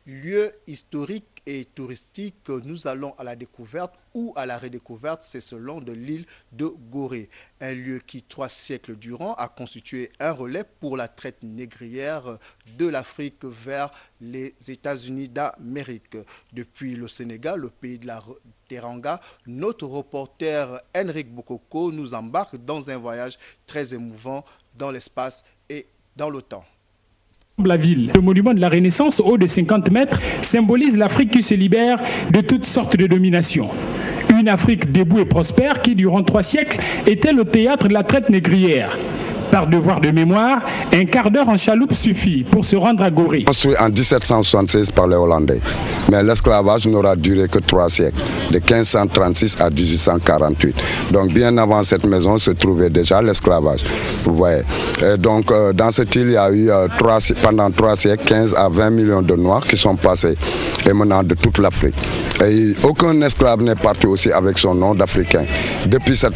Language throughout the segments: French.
Lieu historique et touristique, nous allons à la découverte ou à la redécouverte, c'est selon de l'île de Gorée. Un lieu qui, 3 siècles durant, a constitué un relais pour la traite négrière de l'Afrique vers les États-Unis d'Amérique. Depuis le Sénégal, le pays de la Teranga, notre reporter Henrik Bokoko nous embarque dans un voyage très émouvant dans l'espace et dans le temps. La ville, le monument de la Renaissance haut de 50 mètres, symbolise l'Afrique qui se libère de toutes sortes de dominations. Une Afrique debout et prospère qui, durant 3 siècles, était le théâtre de la traite négrière. Par devoir de mémoire, un quart d'heure en chaloupe suffit pour se rendre à Gorée. Construit en 1776 par les Hollandais, mais l'esclavage n'aura duré que 3 siècles, de 1536 à 1848. Donc bien avant cette maison se trouvait déjà l'esclavage. Vous voyez. Et donc dans cette île, il y a eu pendant 3 siècles 15 à 20 millions de Noirs qui sont passés émanant de toute l'Afrique. Et aucun esclave n'est parti aussi avec son nom d'Africain. Depuis cette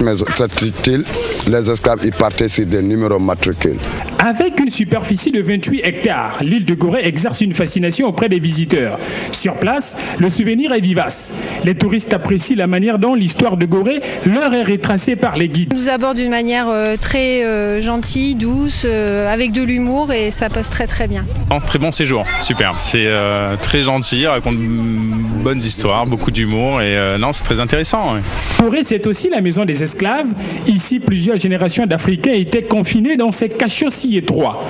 île, les esclaves y partaient sur des numéros matricules. Avec une superficie de 28 hectares, l'île de Gorée exerce une fascination auprès des visiteurs. Sur place, le souvenir est vivace. Les touristes apprécient la manière dont l'histoire de Gorée leur est retracée par les guides. Ils nous abordent d'une manière très gentille, douce, avec de l'humour et ça passe très très bien. Très bon séjour, super. C'est très gentil, raconte bonnes histoires, beaucoup d'humour et non, c'est très intéressant. Ouais. Gorée, c'est aussi la maison des esclaves. Ici, plusieurs générations d'Africains étaient confinés dans ces cachots si étroits.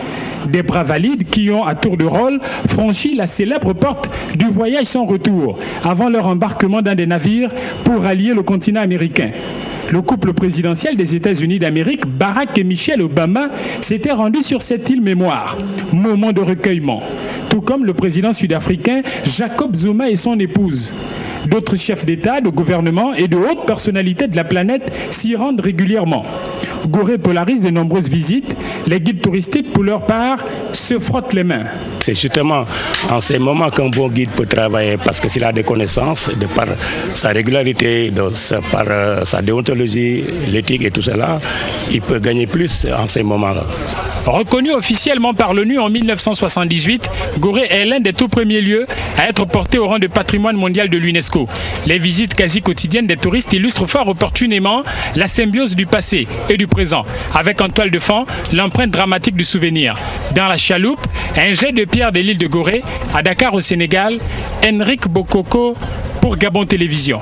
Des bras valides qui ont, à tour de rôle, franchi la célèbre porte du voyage sans retour avant leur embarquement dans des navires pour rallier le continent américain. Le couple présidentiel des États-Unis d'Amérique, Barack et Michelle Obama, s'était rendu sur cette île mémoire. Moment de recueillement. Tout comme le président sud-africain Jacob Zuma et son épouse. D'autres chefs d'État, de gouvernement et de hautes personnalités de la planète s'y rendent régulièrement. Gorée polarise de nombreuses visites. Les guides touristiques, pour leur part, se frottent les mains. C'est justement en ces moments qu'un bon guide peut travailler parce que s'il a des connaissances, de par sa régularité, par sa déontologie, l'éthique et tout cela, il peut gagner plus en ces moments-là. Reconnu officiellement par l'ONU en 1978, Gorée est l'un des tout premiers lieux à être porté au rang de patrimoine mondial de l'UNESCO. Les visites quasi quotidiennes des touristes illustrent fort opportunément la symbiose du passé et du présent, avec en toile de fond l'empreinte dramatique du souvenir. Dans la chaloupe, un jet de pierre de l'île de Gorée, à Dakar au Sénégal, Henrik Bokoko pour Gabon Télévision.